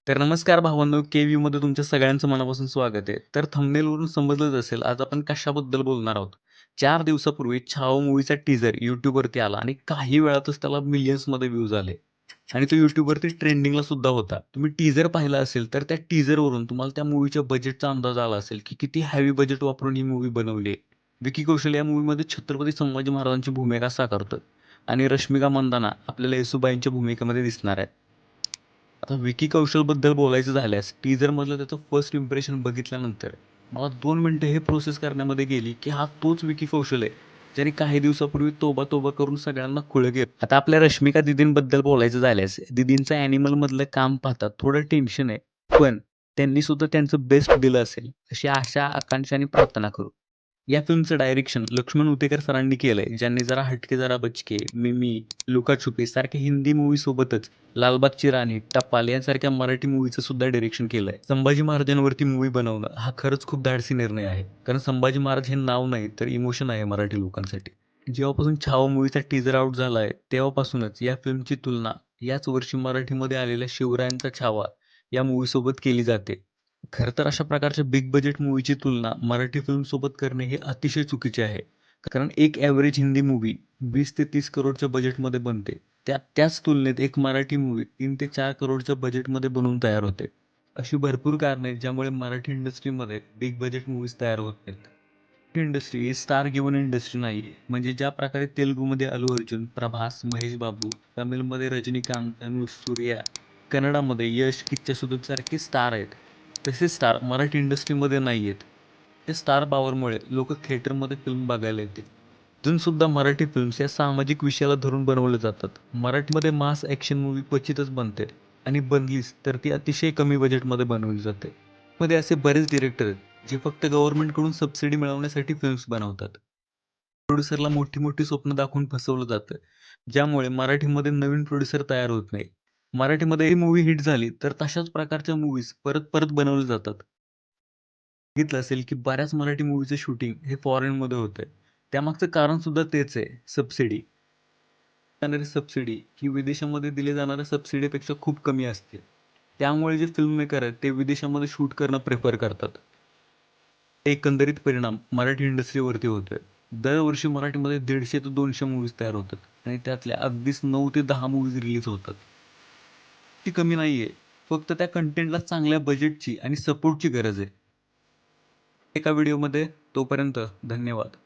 तर नमस्कार भावांनो, के-व्ह्यूमध्ये तुमच्या सगळ्यांचं मनापासून स्वागत आहे. तर थंबनेलवरून समजलंच असेल, आज आपण कशाबद्दल बोलणार आहोत. 4 दिवसापूर्वी छावा मूव्हीचा टीझर YouTubeवरती आला आणि काही वेळातच त्याला मिलियन्समध्ये व्ह्यूज आले आणि तो YouTubeवरती ट्रेंडिंगला सुद्धा होता. तुम्ही टीझर पाहिला असेल, तर त्या टीझरवरून तुम्हाला त्या मूव्हीच्या बजेटचा अंदाज आला असेल, की किती हेवी बजेट वापरून ही मूव्ही बनवली आहे. विकी कौशल या मूव्हीमध्ये छत्रपती संभाजी महाराजांची भूमिका साकारतो आणि रश्मिका मंदाना आपल्याला येसूबाईंच्या भूमिकेमध्ये दिसणार आहे. आता विकी कौशलबद्दल बोलायचं झाल्यास टीझरमधलं त्याचं फर्स्ट इम्प्रेशन बघितल्यानंतर मला 2 मिनिटं हे प्रोसेस करण्यामध्ये गेली, की हा तोच विकी कौशल आहे, ज्याने काही दिवसापूर्वी तोबा तोबा करून सगळ्यांना खुळं केलं. आता आपल्या रश्मिका दीदींबद्दल बोलायचं झाल्यास दीदींचं ॲनिमलमधलं काम पाहता थोडं टेन्शन आहे, पण त्यांनी सुद्धा त्यांचं बेस्ट दिलं असेल, अशी आशा, आकांक्षा आणि प्रार्थना करू. या फिल्मचं डायरेक्शन लक्ष्मण उतेकर सरांनी केलंय, ज्यांनी जरा हटके जरा बचके, मिमी, लुका-छुपी सारख्या हिंदी मूव्ही सोबतच लाल बागची राणी, टपाल यांसारख्या मराठी मूव्हीचं सुद्धा डायरेक्शन केलंय. संभाजी महाराजांवरती मूव्ही बनवणं हा खरंच खूप धाडसी निर्णय आहे. कारण संभाजी महाराज हे नाव नाही तर इमोशन आहे मराठी लोकांसाठी. जेव्हापासून छावा मूव्हीचा टीझर आउट झालाय, तेव्हापासूनच या फिल्मची तुलना याच वर्षी मराठीमध्ये आलेल्या शिवरायांचा छावा या मूव्हीसोबत केली जाते. खरं तर अशा प्रकारच्या बिग बजेट मूव्हीची तुलना मराठी फिल्मसोबत करणे हे अतिशय चुकीचे आहे. कारण एक ॲव्हरेज हिंदी मूव्ही 20 ते 30 करोडच्या बजेटमध्ये बनते. त्याच तुलनेत एक मराठी मूव्ही 3 ते 4 करोडच्या बजेटमध्ये बनवून तयार होते. अशी भरपूर कारणे आहेत ज्यामुळे मराठी इंडस्ट्रीमध्ये बिग बजेट मूव्हीज तयार होत नाहीत. मराठी इंडस्ट्री ही स्टार गिवन इंडस्ट्री नाही आहे. म्हणजे ज्या प्रकारे तेलुगूमध्ये अल्लू अर्जुन, प्रभास, महेश बाबू, तमिळमध्ये रजनीकांत, धनुष, सूर्या, कन्नडामध्ये यश, किच्चा सुदीप सारखे स्टार आहेत. तसे स्टार मराठी इंडस्ट्रीमध्ये नाही आहेत. ते स्टार पॉवरमुळे लोकं थिएटरमध्ये फिल्म बघायला येतील. अजूनसुद्धा मराठी फिल्म्स या सामाजिक विषयाला धरून बनवल्या जातात. मराठीमध्ये मास ॲक्शन मूव्ही क्वचितच बनते आणि बनलीच तर ती अतिशय कमी बजेटमध्ये बनवली जाते. मध्ये असे बरेच डिरेक्टर आहेत जे फक्त गव्हर्नमेंटकडून सबसिडी मिळवण्यासाठी फिल्म्स बनवतात. प्रोड्युसरला मोठी-मोठी स्वप्न दाखवून फसवलं जातं. ज्यामुळे मराठीमध्ये नवीन प्रोड्युसर तयार होत नाही. मराठीमध्ये ही मूव्ही हिट झाली तर तशाच प्रकारच्या मूव्हीज परत-परत बनवल्या जातात. बघितलं असेल की बऱ्याच मराठी मूव्हीचं शूटिंग हे फॉरेनमध्ये होतंय. त्यामागचं कारण सुद्धा तेच आहे, सबसिडी. जाणारी सबसिडी ही विदेशामध्ये दिल्या जाणाऱ्या सबसिडीपेक्षा खूप कमी असते. त्यामुळे जे फिल्म मेकर आहेत ते विदेशामध्ये शूट करणं प्रिफर करतात. एकंदरीत परिणाम मराठी इंडस्ट्रीवरती होतोय. दरवर्षी मराठीमध्ये 150 ते 200 मूव्हीज तयार होतात आणि त्यातल्या अगदीच 9 ते 10 मूव्हीज रिलीज होतात. ती कमी नाहीये. फक्त त्या कंटेंटला चांगल्या बजेटची आणि सपोर्टची गरज आहे. एका व्हिडिओमध्ये तोपर्यंत धन्यवाद.